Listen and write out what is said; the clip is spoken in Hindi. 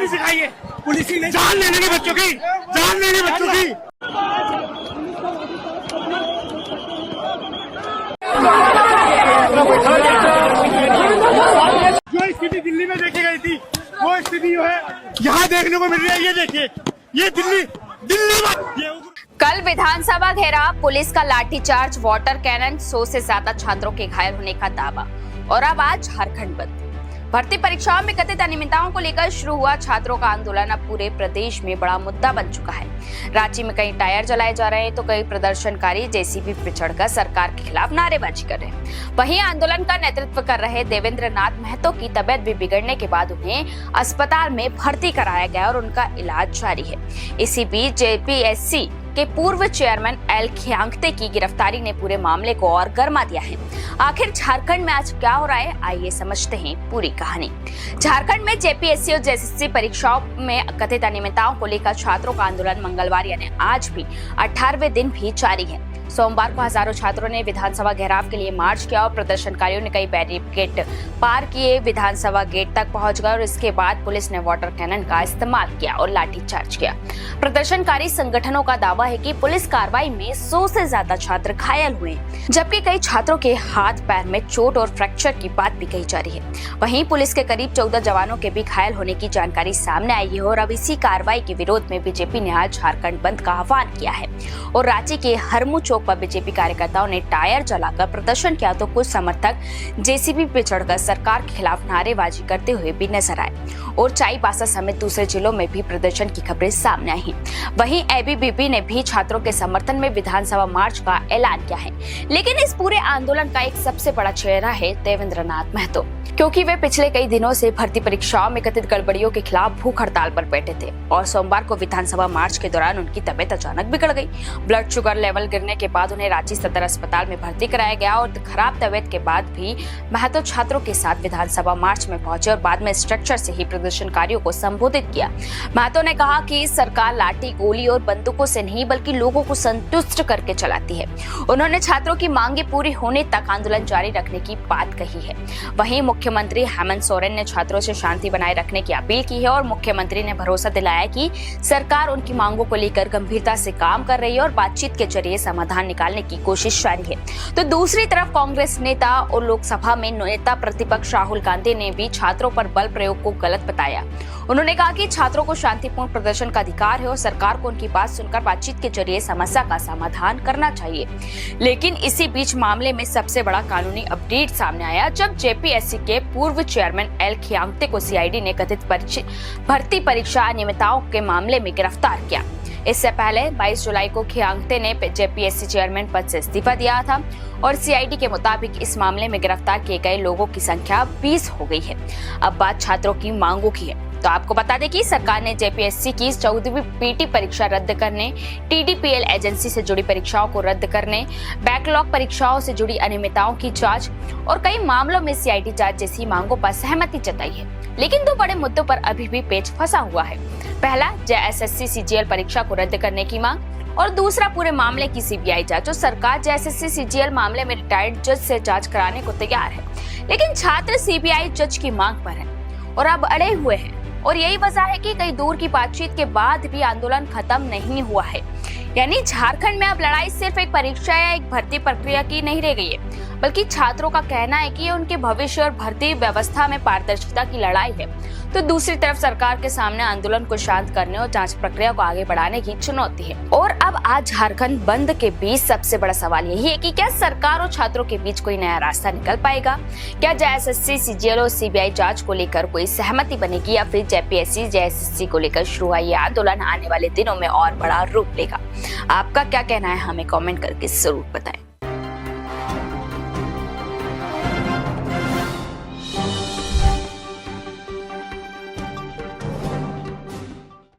भी सिखाई है, पुलिस ही जान लेने की बच्चों की, जान लेने बच्चों की। जो स्थिति दिल्ली में देखी गई थी वो स्थिति जो है यहाँ देखने को मिल रही है। ये देखिए, ये दिल्ली में कल विधानसभा घेराव, पुलिस का लाठीचार्ज, वाटर कैनन, 100 से ज्यादा छात्रों के घायल होने का दावा। और अब आज झारखंड बंद। भर्ती परीक्षाओं में कथित अनियमितताओं को लेकर शुरू हुआ छात्रों का आंदोलन अब पूरे प्रदेश में बड़ा मुद्दा बन चुका है। रांची में कई टायर जलाए जा रहे हैं तो कई प्रदर्शनकारी जेसीबी पे चढ़कर सरकार के खिलाफ नारेबाजी कर रहे हैं। वहीं आंदोलन का नेतृत्व कर रहे देवेंद्र नाथ महतो की तबियत भी बिगड़ने के बाद उन्हें अस्पताल में भर्ती कराया गया और उनका इलाज जारी है। इसी बीच जेपीएससी के पूर्व चेयरमैन एल खियांगते की गिरफ्तारी ने पूरे मामले को और गर्मा दिया है। आखिर झारखंड में आज क्या हो रहा है, आइए समझते हैं पूरी कहानी। झारखंड में जेपीएससी और जेएसएससी परीक्षाओं में कथित अनियमितताओं को लेकर छात्रों का आंदोलन मंगलवार यानी आज भी 18वें दिन भी जारी है। सोमवार को हजारों छात्रों ने विधानसभा घेराव के लिए मार्च किया और प्रदर्शनकारियों ने कई बैरिकेड पार किए, विधानसभा गेट तक पहुंच गए और इसके बाद पुलिस ने वाटर कैनन का इस्तेमाल किया और लाठीचार्ज किया। प्रदर्शनकारी संगठनों का दावा है कि पुलिस कार्रवाई में 100 से ज्यादा छात्र घायल हुए, जबकि कई छात्रों के हाथ पैर में चोट और फ्रैक्चर की बात भी कही जा रही है। वहीं पुलिस के करीब 14 जवानों के भी घायल होने की जानकारी सामने आई है और अब इसी कार्रवाई के विरोध में बीजेपी ने आज झारखंड बंद का आह्वान किया है और रांची के हरमू चौक पर बीजेपी कार्यकर्ताओं ने टायर जलाकर प्रदर्शन किया तो कुछ समर्थक जेसीबी पे चढ़कर सरकार के खिलाफ नारेबाजी करते हुए भी नजर आए और चाईबासा समेत दूसरे जिलों में भी प्रदर्शन की खबरें सामने आई। वहीं एबीवीपी ने भी छात्रों के समर्थन में विधानसभा मार्च का ऐलान किया है। लेकिन इस पूरे आंदोलन का एक सबसे बड़ा चेहरा है देवेंद्र नाथ महतो, क्योंकि वे पिछले कई दिनों से भर्ती परीक्षाओं में कथित गड़बड़ियों के खिलाफ भूख हड़ताल पर बैठे थे और सोमवार को विधानसभा मार्च के दौरान उनकी तबियत अचानक बिगड़ गई। ब्लड शुगर लेवल गिरने के बाद उन्हें रांची सदर अस्पताल में भर्ती कराया गया और खराब तबियत के बाद भी महतो छात्रों के साथ विधानसभा मार्च में पहुंचे और बाद में स्ट्रक्चर से ही प्रदर्शनकारियों को संबोधित किया। महतो ने कहा कि सरकार लाठी, गोली और बंदूकों से नहीं बल्कि लोगों को संतुष्ट करके चलाती है। उन्होंने छात्रों की मांगे पूरी होने तक आंदोलन जारी रखने की बात कही है। वहीं मुख्यमंत्री हेमंत सोरेन ने छात्रों से शांति बनाए रखने की अपील की है और मुख्यमंत्री ने भरोसा दिलाया कि सरकार उनकी मांगों को लेकर गंभीरता से काम कर रही है और बातचीत के जरिए समाधान निकालने की कोशिश जारी है। तो दूसरी तरफ कांग्रेस नेता और लोकसभा में नेता प्रतिपक्ष राहुल गांधी ने भी छात्रों पर बल प्रयोग को गलत बताया। उन्होंने कहा कि छात्रों को शांतिपूर्ण प्रदर्शन का अधिकार है और सरकार को उनकी बात सुनकर बातचीत के जरिए समस्या का समाधान करना चाहिए। लेकिन इसी बीच मामले में सबसे बड़ा कानूनी अपडेट सामने आया जब जेपीएससी के पूर्व चेयरमैन एल खियांगते को सीआईडी ने कथित भर्ती परीक्षा अनियमितताओं के मामले में गिरफ्तार किया। इससे पहले 22 जुलाई को खियांगते ने जेपीएससी चेयरमैन पद से इस्तीफा दिया था और सीआईडी के मुताबिक इस मामले में गिरफ्तार किए गए लोगों की संख्या 20 हो गई है। अब बात छात्रों की मांगों की है तो आपको बता दें कि सरकार ने जेपीएससी की 14वीं पीटी परीक्षा रद्द करने, टीडीपीएल एजेंसी से जुड़ी परीक्षाओं को रद्द करने, बैकलॉग परीक्षाओं से जुड़ी अनियमितताओं की जांच और कई मामलों में सीआईडी जांच जैसी मांगों पर सहमति जताई है। लेकिन दो बड़े मुद्दों पर अभी भी पेच फंसा हुआ है। पहला, जेएसएससी सीजीएल परीक्षा को रद्द करने की मांग और दूसरा पूरे मामले की सीबीआई जांच। सरकार जेएसएससी सीजीएल मामले में रिटायर्ड जज से जांच कराने को तैयार है, लेकिन छात्र सीबीआई जज की मांग पर है और अब अड़े हुए हैं और यही वजह है कि कई दूर की बातचीत के बाद भी आंदोलन खत्म नहीं हुआ है। यानी झारखंड में अब लड़ाई सिर्फ एक परीक्षा या एक भर्ती प्रक्रिया की नहीं रह गई है, बल्कि छात्रों का कहना है कि ये उनके भविष्य और भर्ती व्यवस्था में पारदर्शिता की लड़ाई है। तो दूसरी तरफ सरकार के सामने आंदोलन को शांत करने और जांच प्रक्रिया को आगे बढ़ाने की चुनौती है। और अब आज झारखंड बंद के बीच सबसे बड़ा सवाल यही है कि क्या सरकार और छात्रों के बीच कोई नया रास्ता निकल पाएगा? क्या जेएसएससी, सीजीएल और सीबीआई जांच को लेकर कोई सहमति बनेगी या फिर जेपीएससी, जेएसएससी को लेकर शुरू हुआ ये आंदोलन आने वाले दिनों में और बड़ा रूप लेगा? आपका क्या कहना है, हमें कमेंट करके जरूर बताएं।